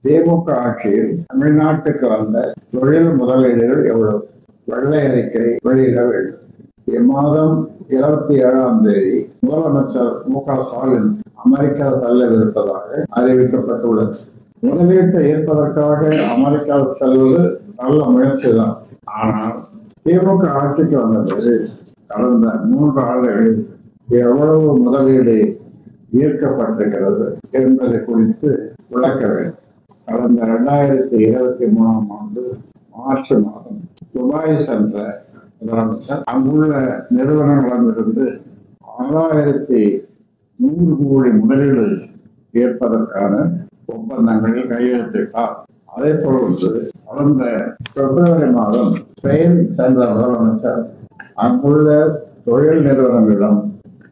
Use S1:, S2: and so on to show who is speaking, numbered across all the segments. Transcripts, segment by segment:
S1: திமுக ஆட்சியில் தமிழ்நாட்டுக்கு வந்த தொழில் முதலீடுகள் எவ்வளவு? வெள்ளை அறிக்கை வெளியிட வேண்டும். இம்மாதம் 27ஆம் தேதி முதலமைச்சர் மு.க.ஸ்டாலின் அமெரிக்கா செல்லவிருப்பதாக அறிவிக்கப்பட்டுள்ளது. முதலீட்டை ஈர்ப்பதற்காக அமெரிக்கா செல்வது நல்ல முயற்சிதான். ஆனால் திமுக ஆட்சிக்கு வந்தபோது கடந்த 3 ஆண்டுகளில் எவ்வளவு முதலீடு ஈர்க்கப்பட்டிருக்கிறது என்பது குறித்து விளக்க வேண்டும். கடந்த 2023ஆம் ஆண்டு மார்ச் மாதம் துபாய் சென்ற முதலமைச்சர் அங்குள்ள நிறுவனங்களிடமிருந்து 6100 கோடி முதலீடு ஏற்பதற்கான ஒப்பந்தங்களில் கையெழுத்திட்டார். அதே தொடர்ந்து கடந்த பிப்ரவரி மாதம் ஸ்பெயின் சென்ற முதலமைச்சர் அங்குள்ள தொழில் நிறுவனங்களிடம்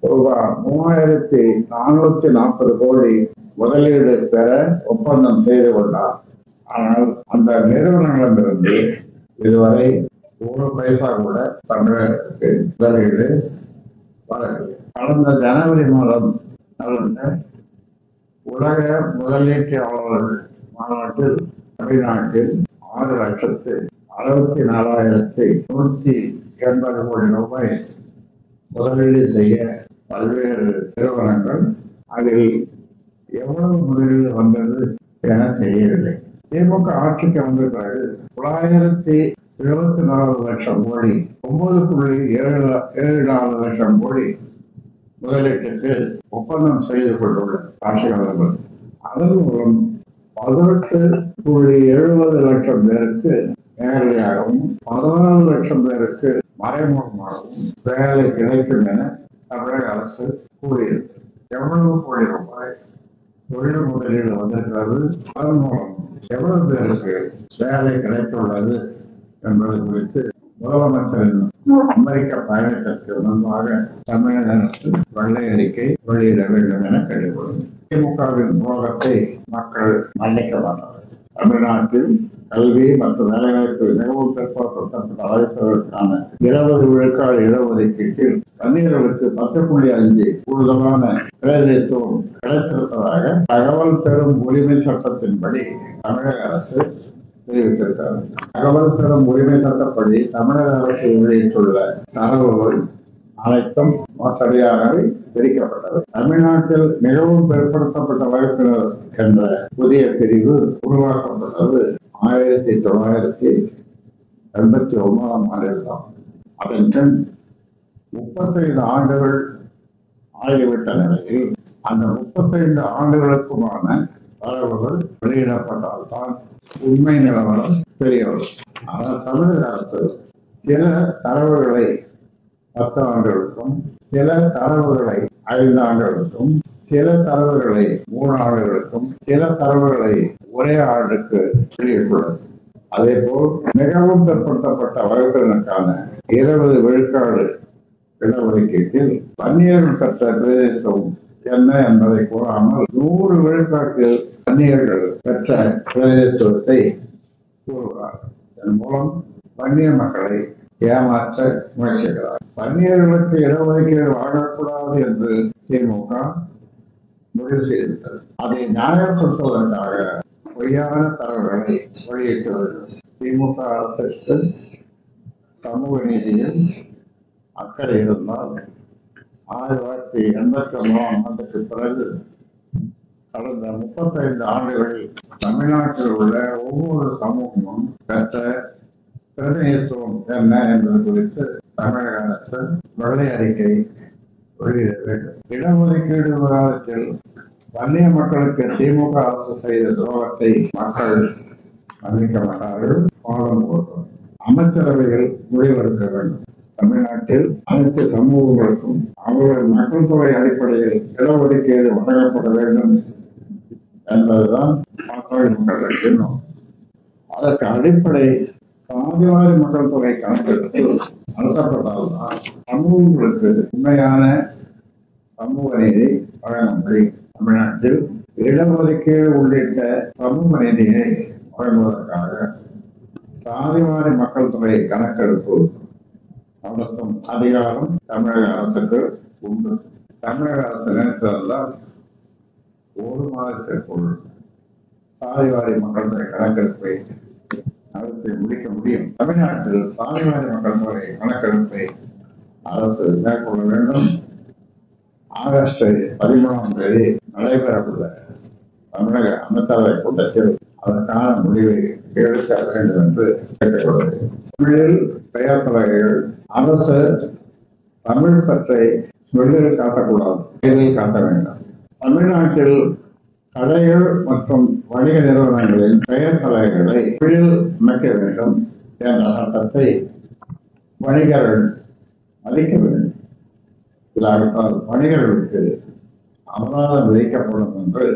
S1: ரூபாய் 3440 கோடி முதலீடு பெற ஒப்பந்தம் செய்து கொண்டார். ஆனால் அந்த நிறுவனங்களிடமிருந்து இதுவரை 1 பைசா கூட தமிழகத்துக்கு முதலீடு வரவில்லை. கடந்த ஜனவரி மாதம் நடந்த உலக முதலீட்டாளர்கள் மாநாட்டில் தமிழ்நாட்டில் 6,64,180 கோடி ரூபாய் முதலீடு செய்ய பல்வேறு நிறுவனங்கள் அதில் எவ்வளவு முதலீடு வந்தது என தெரியவில்லை. திமுக ஆட்சிக்கு வந்த பிறகு 974 லட்சம் கோடி 9.74 லட்சம் கோடி முதலீட்டுக்கு ஒப்பந்தம் செய்து கொண்டுள்ள ஆட்சியாளர்கள். அதன் மூலம் 18.70 லட்சம் பேருக்கு நேரடியாகவும் 14 லட்சம் பேருக்கு மறைமுகமாகவும் வேலை கிடைக்கும் என தமிழக அரசு கூறியது. எவ்வளவு கோடி ரூபாய் தொழில் முதலீடு வந்திருக்கிறது, அதன் மூலம் எவ்வளவு பேருக்கு வேலை கிடைத்துள்ளது என்பது குறித்து முதலமைச்சரின் அமெரிக்க பயணத்திற்கு முன்பாக தமிழக அரசு வெள்ளை அறிக்கை வெளியிட வேண்டும் என கேட்டுக்கொள்ளும். திமுகவின் துரோகத்தை மக்கள் மன்னிக்க மாட்டார்கள். தமிழ்நாட்டில் கல்வி மற்றும் வேலைவாய்ப்பு மிகவும் பிற்படுத்தப்பட்ட வாய்ப்புகளுக்கான 20 விழுக்காடு இடஒதுக்கீட்டில் தண்ணீர்களுக்கு 10.5 கூடுதலான பிரதிநிதித்துவம் கிடைத்திருப்பதாக தகவல் பெறும் உரிமை சட்டத்தின்படி தமிழக அரசு தெரிவித்திருக்கிறது. தகவல் பெறும் உரிமை சட்டப்படி தமிழக அரசு வெளியிட்டுள்ள தரவுகள் அனைத்தும் சரியாகவே பிரிக்கப்பட்டது. தமிழ்நாட்டில் மிகவும் பிற்படுத்தப்பட்ட வகுப்பினர் என்ற புதிய பிரிவு உருவாக்கப்பட்டது 1989ஆம் ஆண்டில் தான். அதன் பின் 35 ஆண்டுகள் ஆகிவிட்ட நிலையில் அந்த 35 ஆண்டுகளுக்குமான தரவுகள் வெளியிடப்பட்டால்தான் உண்மை நிலவரம் தெரியவரும். ஆனால் தமிழக அரசு சில தரவுகளை 10 ஆண்டுகளுக்கும், சில தரவுகளை 5 ஆண்டுகளுக்கும், சில தரவுகளை 3 ஆண்டுகளுக்கும், சில தரவுகளை ஒரே ஆண்டுக்கு வெளியிட்டுள்ளது. அதே போல் மிகவும் பிற்படுத்தப்பட்ட வகுப்பினருக்கான 20 விழுக்காடு இடஒதுக்கீட்டில் வன்னியர்கள் பெற்ற பிரதேசம் என்ன என்பதை கூறாமல் 100 விழுக்காட்டில் வன்னியர்கள் பெற்ற பிரதேசத்தை கூறுகிறார். இதன் மூலம் வன்னிய மக்களை ஏமாற்ற முயற்சிக்கிறார். வன்னியர்களுக்கு இடஒதுக்கீடு வழங்கக்கூடாது என்று திமுக முடிவு செய்திருக்கிறது. அதை நியாயப்படுத்துவதற்காக பொய்யான தரவுகளை வெளியிட்டு வருகிறது. திமுக அரசுக்கு சமூக நீதியில் அக்கறை இருந்தால் 1989ஆம் ஆண்டுக்கு பிறகு கடந்த 35 ஆண்டுகளில் தமிழ்நாட்டில் உள்ள ஒவ்வொரு சமூகமும் பெற்ற பிரதிநிதித்துவம் என்ன என்பது குறித்து தமிழக அரசு வெள்ளை அறிக்கை வெளியிட வேண்டும். இடஒதுக்கீடு விவாதத்தில் வன்னிய மக்களுக்கு திமுக அரசு செய்த துரோகத்தை மக்கள் மன்னிக்க மாட்டார்கள். பாடம் போடும் அமைச்சரவைகள் முடிவெடுக்க வேண்டும். தமிழ்நாட்டில் அனைத்து சமூகங்களுக்கும் அவர்கள் மக்கள் தொகை அடிப்படையில் இடஒதுக்கீடு வழங்கப்பட வேண்டும் என்பதுதான் மக்கள் எண்ணம். அதற்கு அடிப்படை சாதிவாரி மக்கள் தொகை கணக்கெடுப்பு நடத்தப்பட்டால்தான் சமூகங்களுக்கு உண்மையான சமூக நீதி வழங்க முடியும். தமிழ்நாட்டில் இடஒதுக்கீடு உள்ளிட்ட சமூக நீதியை வழங்குவதற்காக சாதிவாரி மக்கள் தொகை கணக்கெடுப்பு நடத்தும் அதிகாரம் தமிழக அரசுக்கு உண்டு. தமிழக அரசு நினைத்ததெல்லாம் 1 மாதத்திற்குள் சாதிவாரி மக்கள் தொகை கணக்கெடுப்பை நடத்தி முடிக்க முடியும். தமிழ்நாட்டில் சாதிவாரி மக்கள் தொகை கணக்கெடுப்பை அரசு மேற்கொள்ள வேண்டும். ஆகஸ்ட் 13ஆம் தேதி நடைபெறவுள்ள தமிழக அமைச்சரவை கூட்டத்தில் அதற்கான முடிவை எடுக்க வேண்டும் என்று கேட்டுக்கொள்கிறேன். தமிழில் பெயர் பலகைகள் அரசு தமிழ் பற்றை வெளியில் காட்டக்கூடாது, எதில் காட்ட வேண்டும். தமிழ்நாட்டில் கடைகள் மற்றும் வணிக நிறுவனங்களின் பெயர் பலகைகளை தமிழில் அமைக்க வேண்டும் என்ற சட்டத்தை வணிகர்கள் மதிக்க வேண்டும். இல்லாவிட்டால் வணிகர்களுக்கு அபராதம் விதிக்கப்படும் என்று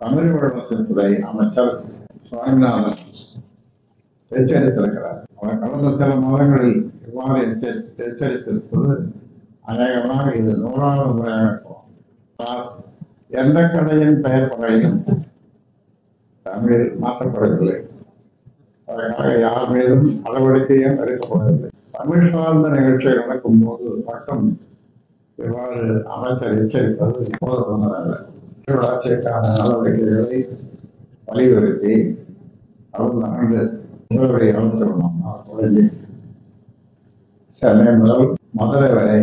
S1: தமிழ் வளர்ச்சித்துறை அமைச்சர் சுவாமிநாதன் எச்சரித்திருக்கிறார். அவர் கடந்த சில மாதங்களில் இவ்வாறு எச்சரித்திருப்பது அநேகமாக இது 100வது முறையாக எந்த கடையின் பெயர் பலகையும் தமிழில் மாற்றப்படவில்லை. அதற்காக யார் மீதும் நடவடிக்கையும் எடுக்கப்படவில்லை. தமிழ் சார்ந்த நிகழ்ச்சிகள் நடக்கும் போது மட்டும் இவ்வாறு அமைச்சர் எச்சரிப்பது போதுமானதல்ல. வளர்ச்சிக்கான நடவடிக்கைகளை வலியுறுத்தி கடந்த ஆண்டு முதல்வரை தொடங்கி சென்னை முதல் மதுரை வரை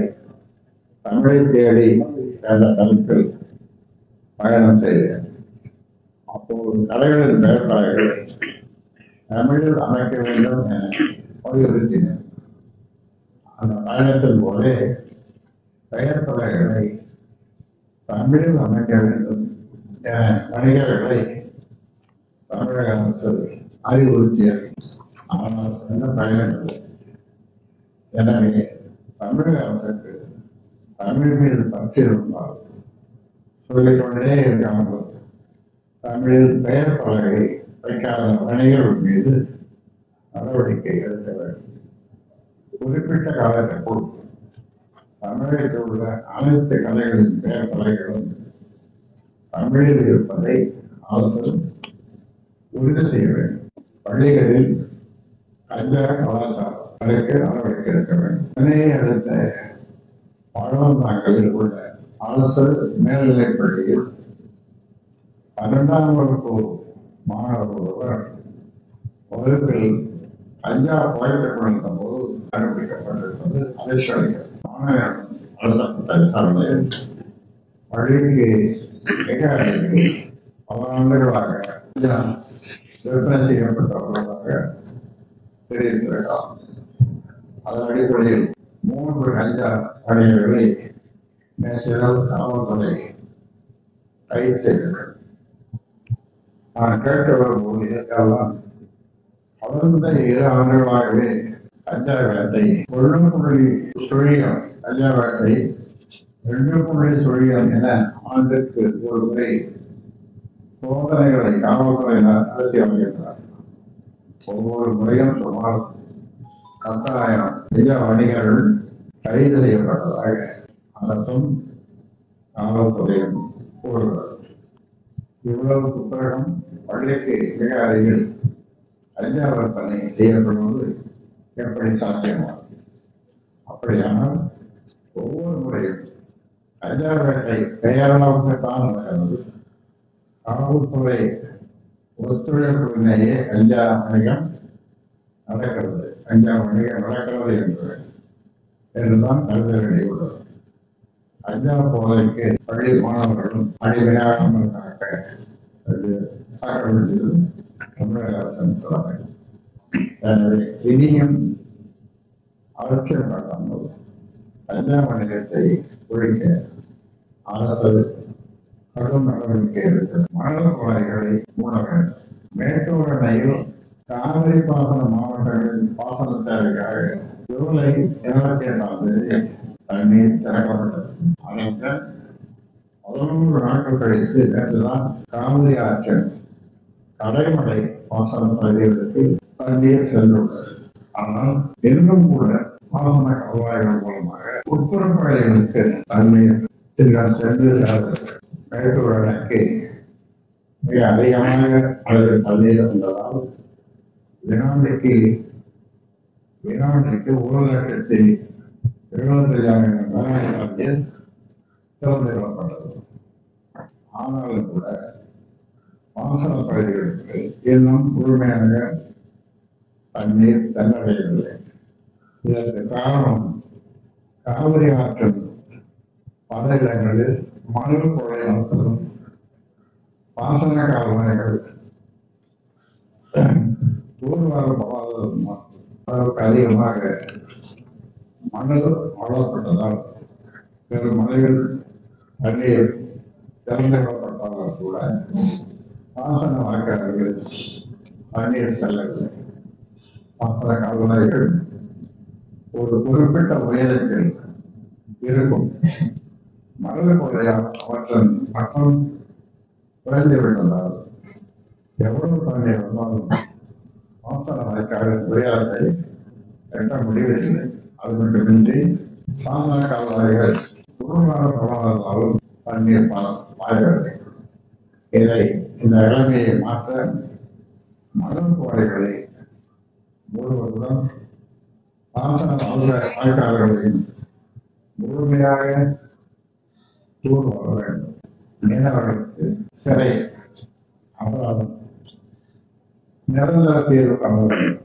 S1: தமிழை தேடி என்ற தலைப்பில் பயணம் செய்தேன். அப்போது கடைகளின் பெயர் பலகைகளை தமிழில் அமைக்க வேண்டும் என வலியுறுத்தினேன். அந்த பயணத்தின் போதே பெயர் பலகைகளை தமிழில் அமைக்க வேண்டும் என வணிகர்களை தமிழக அரசு அறிவுறுத்தியது. ஆனால் என்ன பயனில்லை. எனவே தமிழக அரசுக்கு தமிழ் மீது பற்று இருந்தால் சொல்லிக்கொண்டே இருக்காமல் தமிழில் பெயர் பலகை வைக்காத வணிகர்கள் மீது நடவடிக்கை எடுக்க வேண்டும். குறிப்பிட்ட காலத்திற்குள் தமிழகத்தில் உள்ள அனைத்து கலைகளின் பெயர் பலகைகளும் தமிழில் இருப்பதை அரசு உறுதி செய்ய வேண்டும். பள்ளிகளில் கஞ்சா கலாச்சாரம் அதற்கு நடவடிக்கை எடுக்க வேண்டும். சென்னையை அடுத்த பழந்தாங்கலில் உள்ள அரசு மேல்நிலைப் பள்ளியில் 12ஆம் வகுப்பு மாணவர் ஒருவர் வகுப்பில் கஞ்சா புகைத்துக் கொண்டிருந்த போது கண்டுபிடிக்கப்பட்டிருப்பது அதிர்ச்சி அளிக்கிறது. மாணவர்கள் நடத்தப்பட்ட விசாரணையில் பள்ளிக்கு மிக அருகில் பல ஆண்டுகளாக விற்பனை செய்யப்பட்டவர்களாக தெரிவித்திருக்கலாம். அதன் அடிப்படையில் 3 கஞ்சா வணிகர்களை நேற்றிரவு காவல்துறை கைது செய்தது. நான் கேட்டு வரும்போது இதற்கெல்லாம் தொடர்ந்த 2 ஆண்டுகளாகவே கஞ்சா வேட்டை 1.0 கஞ்சா வேட்டை 2.0 என ஆண்டுக்கு ஒரு முறை சோதனைகளை காவல்துறையினர் நடத்தி வருகின்றனர். ஒவ்வொரு முறையும் சுமார் 10,000 கஞ்சா வணிகர்கள் கைது செய்யப்பட்டதாக அரசும் காவல்துறையும் கூறுகிறது. இவ்வளவு புத்தகம் பள்ளிக்கு மிக அருகில் கஞ்சா விற்பனை செய்யப்படுவது எப்படி சாத்தியமாகும்? அப்படியானால் ஒவ்வொரு முறையும் கஞ்சா வேட்டை பெயரளவுக்கு தான் நடக்கிறது. காவல்துறை ஒத்துழைப்பிலேயே கஞ்சா வணிகம் நடக்கிறது. கஞ்சா வணிகம் நடக்கிறது என்றுதான் கருத வேண்டியுள்ளது. கஞ்சா போதைக்கு பள்ளி மாணவர்களும் அடிமையாகாமல் காக்க வேண்டியது தமிழக அரசின் தலைமை. எனவே இனியும் அவசியம் காட்டாமல் கஞ்சா வணிகத்தை ஒழிக்க அரசு கடும் நடவடிக்கை எடுக்கிறது. மணல் குழாய்களை மூட வேண்டும். மேட்டூர் அணையில் காவிரி பாசன மாவட்டங்களின் பாசன தேவைக்காக ஜூலை 28ஆம் தேதி தண்ணீர் திறக்கப்பட்டது. அதற்கு 11 நாட்கள் கழித்து நேற்றுதான் காவிரி ஆற்றின் கடைமடை பாசன பகுதிகளுக்கு தண்ணீர் சென்றுள்ளது. ஆனால் இன்னும் கூட பாசன கல்வாய்கள் மூலமாக உட்புற பகுதிகளுக்கு தண்ணீர் சென்று சேர்ந்தது. மேட்டூர் அணைக்கு மிக அதிகமாக அளவில் தண்ணீர் வந்ததால் வினாடிக்கு 1,75,000 தண்ணீர் திறந்து விடப்பட்டது. ஆனாலும் கூட பாசன பகுதிகளுக்கு இன்னும் முழுமையாக தண்ணீர் சென்றடையவில்லை. இதற்கு காரணம் காவிரி ஆற்றின் பல இடங்களில் மணல் கொலை நடத்தலும் பாசன கால்வாய்கள் தூர்வாரப்படாததும் அளவுக்கு அதிகமாக மணல் வளர்ப்பட்டதால் பெரும் மலைகள் தண்ணீர் திறந்து விடப்பட்டாலும் கூட பாசன வாய்க்கால்கள் தண்ணீர் செல்லவில்லை. பாசன கால்வாய்கள் ஒரு குறிப்பிட்ட உயரத்தில் இருக்கும். மணல் கொள்ளையால் அவற்றின் மட்டம் குறைந்து விட்டதால் எவ்வளவு தண்ணீர் வந்தாலும் பாசன வாய்க்காலின் உயரத்தை எட்ட முடியவில்லை. அது மட்டுமின்றி பாசன கால்வாய்கள் தூர்வாரப்படாததாலும் தண்ணீர் பாயவில்லை. இதை இந்த நிலைமையை மாற்ற மணல் குவாரிகளை மூடுவதுடன் பாசன வாய்க்கால்களையும் முழுமையாக தூர்வார வேண்டும். மீனவர்களுக்கு சிறை அபராதம் நிரந்தர தீர்வு காண வேண்டும்.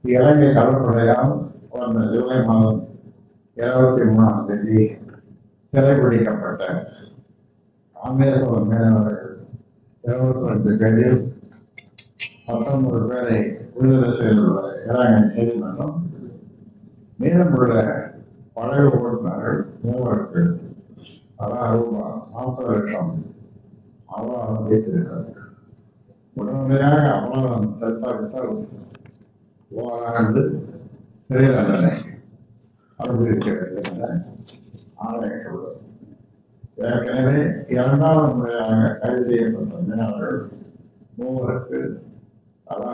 S1: இலங்கை கடற்படையால் கடந்த ஜூலை மாதம் 23ஆம் தேதி சிறைபிடிக்கப்பட்ட ராமேஸ்வரம் மீனவர்கள் 22 பேரில் 19 பேரை விடுதலை செய்துள்ள இலங்கை நீதிமன்றம் மீதமுள்ள பழைய ஓட்டுநர்கள் 3 தலா ரூபாய் 40 லட்சம் அபராதம் வைத்திருக்கிறது. உடனடியாக அபராதம் செலுத்தாவிட்டால் ஓராண்டு சிறை தண்டனை அனுபவிக்கிறது என ஆணையிட்டுள்ளது. ஏற்கனவே 2வது முறையாக கைது செய்யப்பட்ட மீனவர்கள் 3 தலா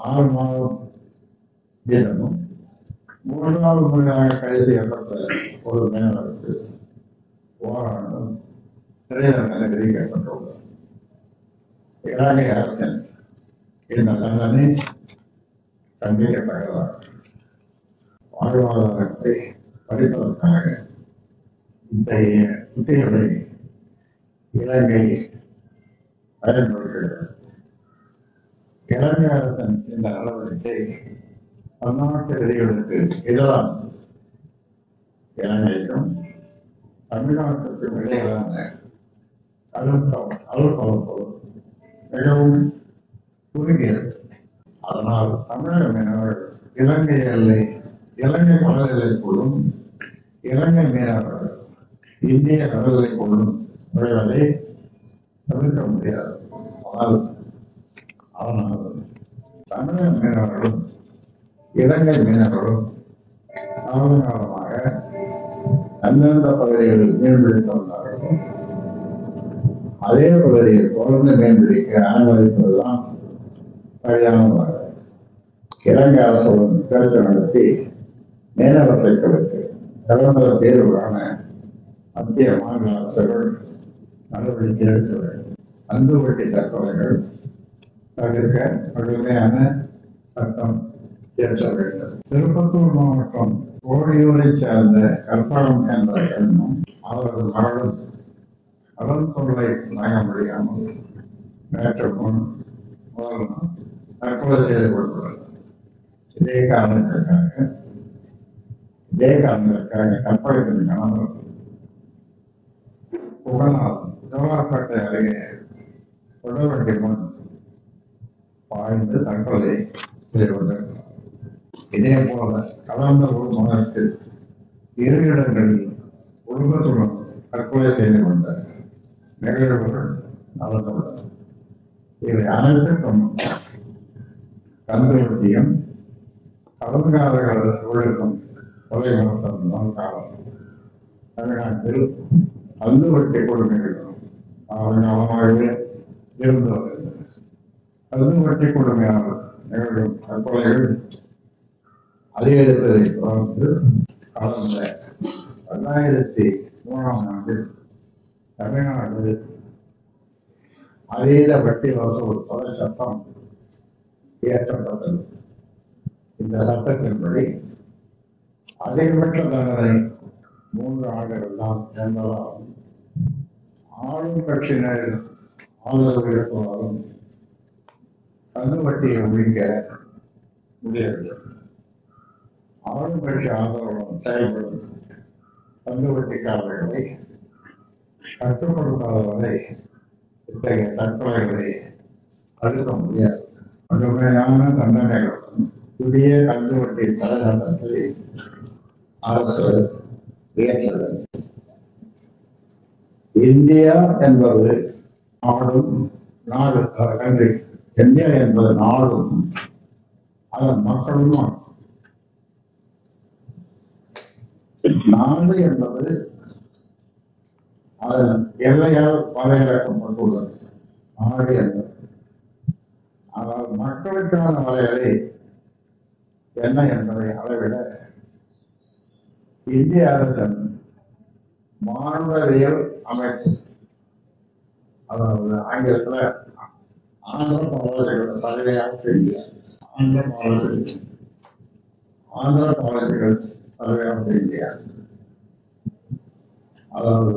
S1: 6 மாதம் வீதமும், 3வது முறையாக கைது செய்யப்பட்ட ஒரு மீனவருக்கு ஓராண்டும் சிறை தண்டனை விதிக்கப்பட்டுள்ளது. இலங்கை அரசின் இந்த தண்டனை கண்டிக்கத்தக்கதாக வாழ்வாதாரத்தை பறிப்பதற்காக இத்தகைய உத்திகளை இலங்கை பயன்படுத்துகிறது. இலங்கை அரசின் இந்த நடவடிக்கை பன்னாட்டு விதிகளுக்கு எதிரான இலங்கைக்கும் தமிழ்நாட்டுக்கும் இடையிலான அலுவலகம் மிகவும் குறுகியது. அதனால் தமிழக மீனவர்கள் இலங்கை எல்லை, இலங்கை கடல் எல்லைக்குள்ளும் இலங்கை மீனவர்கள் இந்திய கடல் எல்லைக்குள்ளும் நுழைவதை தவிர்க்க முடியாது. ஆனால் தமிழக மீனவர்களும் இலங்கை மீனவர்களும் காலகாலமாக அந்தந்த பகுதிகளில் மீன்பிடித்து வந்தார்கள். அதே பகுதியில் தொடர்ந்து மீன்பிடிக்க அனுமதிப்பதுதான் சரியானதாக. இலங்கை அரசுடன் பேச்சு நடத்தி மீனவர் சிக்கலுக்கு நிரந்தர தீர்வு காண மத்திய மாநில அரசுகள் நடவடிக்கை எடுக்க வேண்டும். அன்பு வெட்டி தற்கொலைகள் தவிர்க்க கடுமையான சட்டம் இயற்ற வேண்டும். திருப்பத்தூர் மாவட்டம் கோடியூரை சேர்ந்த கற்பகம் என்ற பெண்ணும் அவரது மகளும் கடல் தொல்லை தாங்க முடியாமல் நேற்று முன் முதல் தற்கொலை செய்து கொண்டுள்ளது. இதே காரணத்திற்காக கற்பகத்தின் கணவர் புகழால் ஜோலார்பேட்டை அருகே தொடர்வண்டி முன் பாய்ந்து தற்கொலை செய்து கொண்டிருக்கிறார். இதே போல கடந்த ஒரு மாதத்தில் 2 இடங்களில் குடும்பத்துடன் தற்கொலை செய்து கொண்ட நிகழ்வுகள் நடந்துள்ளன. இவை அனைத்துக்கும் கந்துவட்டியும் கடன்காரர்கள் ஒழுக்கும் கொலை முகத்தான் காரணம். தமிழ்நாட்டில் கந்துவட்டி கொடுமைகள் காலமாகவே இருந்து வருகின்றன. கந்துவட்டி கொடுமையால் நிகழும் தற்கொலைகள் அதிகரித்ததை தொடர்ந்து கடந்த 2003ஆம் ஆண்டில் தமிழ்நாடு அதீத வட்டி வசூல் தடை சட்டம் இயற்றப்பட்டது. இந்த சட்டத்தின்படி அதிகபட்ச தண்டனை 3 ஆண்டுகள் தான் என்பதால் ஆளும் கட்சியினர் ஆதரவு இருப்பதாலும் கந்துவட்டியை ஒழிக்க முடியவில்லை. ஆளுங்கட்சி ஆதரவுடன் செயல்படும் கந்துவட்டிக்காரர்களை கட்டுப்படுத்தாத வரை இத்தகைய தற்கொலைகளை தடுக்க முடியாது. கடுமையான தண்டனைகளுடன் புதிய கந்துவட்டி தரத்தை அரசு இயற்றது. இந்தியா என்பது நாடும் கண்ட்ரி, இந்தியா என்பது நாடும் அதன் மக்களும். நாடு என்பது அதன் எல்லையால் வரையறுக்கப்பட்டுள்ளது. நாடு என்பது ஆனால் மக்களுக்கான வரையறை என்ன என்பதை அளவிட இந்திய அரசின் மானுடவியல் அமைப்பு, அதாவது ஆங்கிலத்தில் anthropological survey of India, anthropological survey of India, அதாவது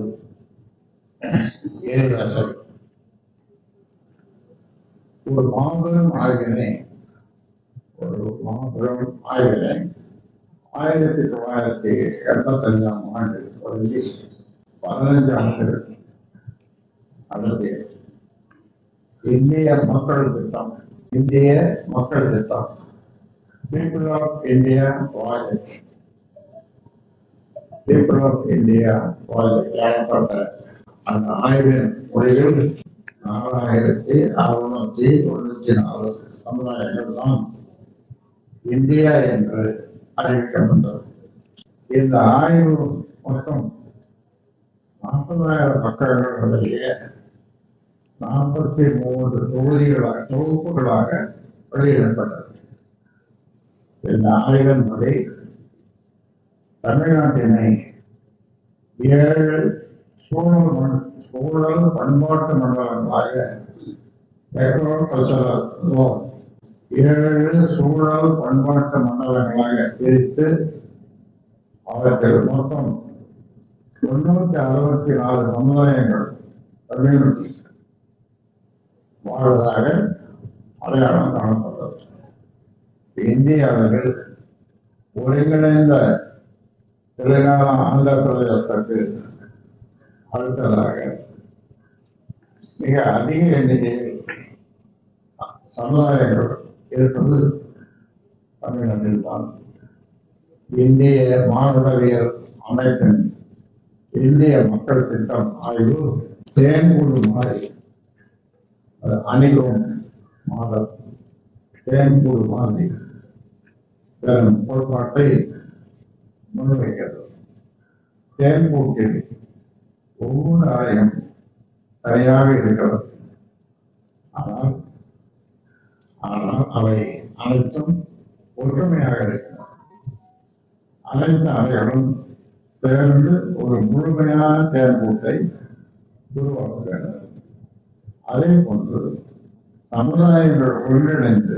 S1: ஒரு மாபெரும் ஆய்வினை 1985 ஆண்டு தொடங்கி 15 ஆண்டுகள் நடத்திய இந்திய மக்கள் திட்டம், பீப்புள் ஆஃப் இந்தியா ப்ராஜெக்ட் எனப்பட்ட அந்த ஆய்வின் முடிவில் 4694 சமுதாயங்கள் தான் இந்தியா என்று அறிவிக்கப்பட்டது. இந்த ஆய்வு மொத்தம் 40,000 மக்களிடையே 43 தொகுப்புகளாக வெளியிடப்பட்டது. இந்த ஆய்வின்படி தமிழ்நாட்டினை 7 சூழல் பண்பாட்டு மண்டலங்களாக 7 சூழல் பண்பாட்டு மண்டலங்களாக பிரித்து அவற்றில் மொத்தம் 964 சமுதாயங்கள் கம்யூனிட்டிஸ் வாழ்வதாக அடையாளம் காணப்பட்டது. இந்திய அளவில் ஒருங்கிணைந்த தெலுங்கானா, ஆந்திர பிரதேசத்துக்கு அடுத்ததாக மிக அதிக எண்ணிக்கையில் சமுதாயங்கள் இருப்பது தமிழ்நாட்டில் தான். இந்திய மானுடவியல் அமைப்பின் இந்திய மக்கள் திட்டம் ஆய்வு தேன்கூடு மாதிரி அணிலும் மாதம் தேன்கூடு மாதிரி பெரும் கோட்பாட்டை முன்வைக்கிறது. தேன்கூட்டில் ஒவ்வொரு அறையும் சரியாக இருக்கிறது. ஆனால் அவை அனைத்தும் ஒற்றுமையாக இருக்கிறது. அனைத்து அறைகளும் சேர்ந்து ஒரு முழுமையான தேன்கூட்டை உருவாக்க வேண்டும். அதே போன்று சமுதாயங்கள் ஒன்றிணைந்து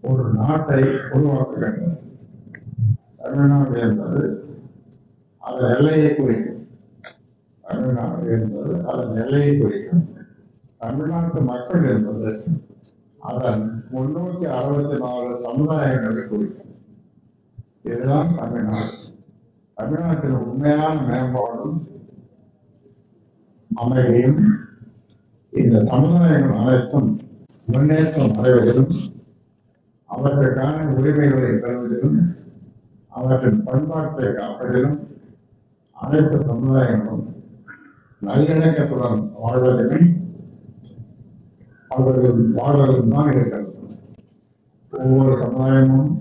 S1: ஒரு நாட்டை உருவாக்க வேண்டும். தமிழ்நாடு என்பது அதன் எல்லையை குறிக்கும். தமிழ்நாட்டு மக்கள் என்பது அதன் 364 சமுதாயங்களை குறிக்கும். இதுதான் தமிழ்நாடு. தமிழ்நாட்டில் உண்மையான மேம்பாடும் அமைதியும் இந்த சமுதாயங்கள் அனைத்தும் முன்னேற்றம் அடைவதிலும் அவற்றுக்கான உரிமைகளை பெறுவதிலும் அவற்றின் பண்பாட்டை காப்பதிலும் அனைத்து சமுதாயங்களும் நல்லிணக்கத்துடன் வாழ்வதிலும் வாழ்வதும் தான் இருக்கிறது. ஒவ்வொரு சமுதாயமும்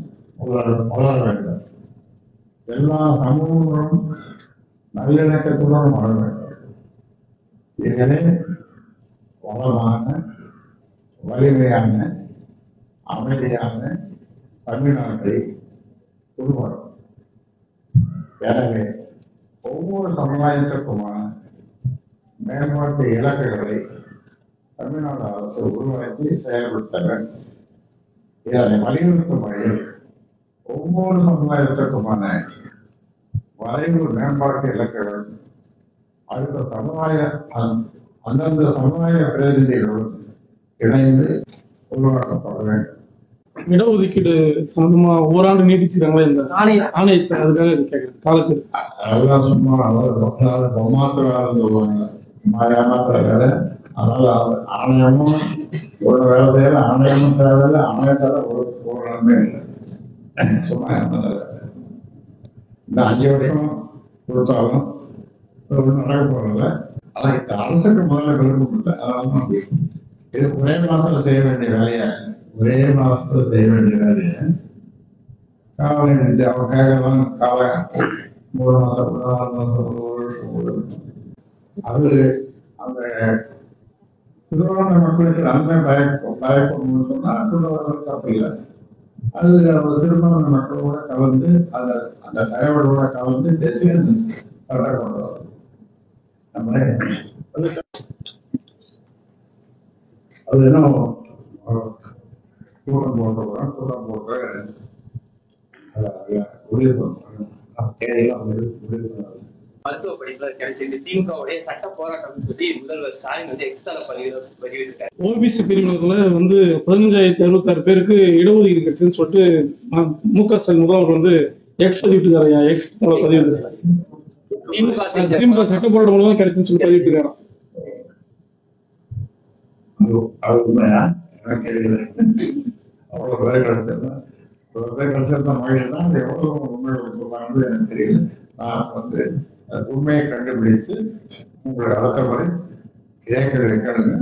S1: வளர வேண்டும். எல்லா சமூகங்களும் நல்லிணக்கத்துடன் வாழ வேண்டும். இதனை வளமான, வலிமையான, அமைதியான தமிழ்நாட்டை உருவாக்கும். எனவே ஒவ்வொரு சமுதாயத்திற்குமான மேம்பாட்டு இலக்குகளை தமிழ்நாடு அரசு உருவாக்கி செயல்படுத்த வேண்டும். இதனை வலியுறுத்தும் வகையில் ஒவ்வொரு சமுதாயத்திற்குமான வரைவு மேம்பாட்டு இலக்குகள் அடுத்த சமுதாய அந்தந்த சமுதாய பிரதிநிதிகளும் இணைந்து உருவாக்கப்பட வேண்டும்.
S2: இடஒதுக்கீடு சம்பந்தமா ஓராண்டு நீட்டிச்சிருக்காங்களா இந்த ஆணையத்தை, அதுக்காக கேட்கிறேன். காலக்கெடு
S1: அதெல்லாம் சும்மா அதாவது பொம்மாத்திரம் சொல்லுவாங்க, ஏமாத்துற வேலை. அதனால ஆணையமும் ஒரு வேலை செய்யல, ஆணையமும் தேவையில்லை, ஆணையத்தால ஒரு நன்மை இல்லை. சும்மா இந்த 5 வருஷம் கொடுத்தாலும் நடக்க போறதில்ல. ஆனா இந்த அரசுக்கு முதல்ல விருப்பம் இல்லை. அதனால இது ஒரே மாசத்துல செய்ய வேண்டிய வேலையா, ஒரே மாசத்துல செய்ய வேண்டிய வேலையை காலை அவங்க கேட்கலாம். காலை 3 மாசம் 4 மாசம் 1 வருஷம் அது அந்த திருவாரூர் மக்களுக்கு நன்மை பயப்படணும்னு சொன்னா திருவாரூர் தப்பு இல்லை. அது அவங்க சிறுபான்மை மக்களோட கலந்து அந்த தகவலோட கலந்து சேர்ந்து சட்டை கொண்டு வரும். அது என்ன கூட்டம் போட்டு உதவி பண்ணுவாங்க. தேவையெல்லாம் உதவி பண்ணுவாங்க.
S3: மருத்துவ படிப்புல கிடைச்சிருக்கு. திமுகவுடைய சட்ட போராட்டம் சொல்லி முதல்வர் ஸ்டாலின் எக்ஸ்ட்ரா பதிவிட்டிருக்காரு.
S2: ஓபிசி பிரிவினர்ல 15,066 பேருக்கு இடஒதுக்கீடு கிடைச்சுன்னு சொல்லிட்டு மு.க. ஸ்டாலின் முதல்வர் எக்ஸ் பதிவிட்டுருக்காரு. எக்ஸ் பதிவிட்டுருக்காரு. திமுக சட்ட போராட்டம் மூலமா கிடைச்சுன்னு சொல்லி பதிவிட்டுருக்காரு.
S1: அது உண்மையா எனக்கு தெரியல. அவ்வளவு பேர் கிடைச்சிருந்தா மகிழ்ச்சி தான். அது எவ்வளவு உண்மை சொல்றாங்கன்னு எனக்கு தெரியல. நான் உண்மையை கண்டுபிடித்து உங்களை அடுத்த முறை கேட்க வைக்கணுங்க.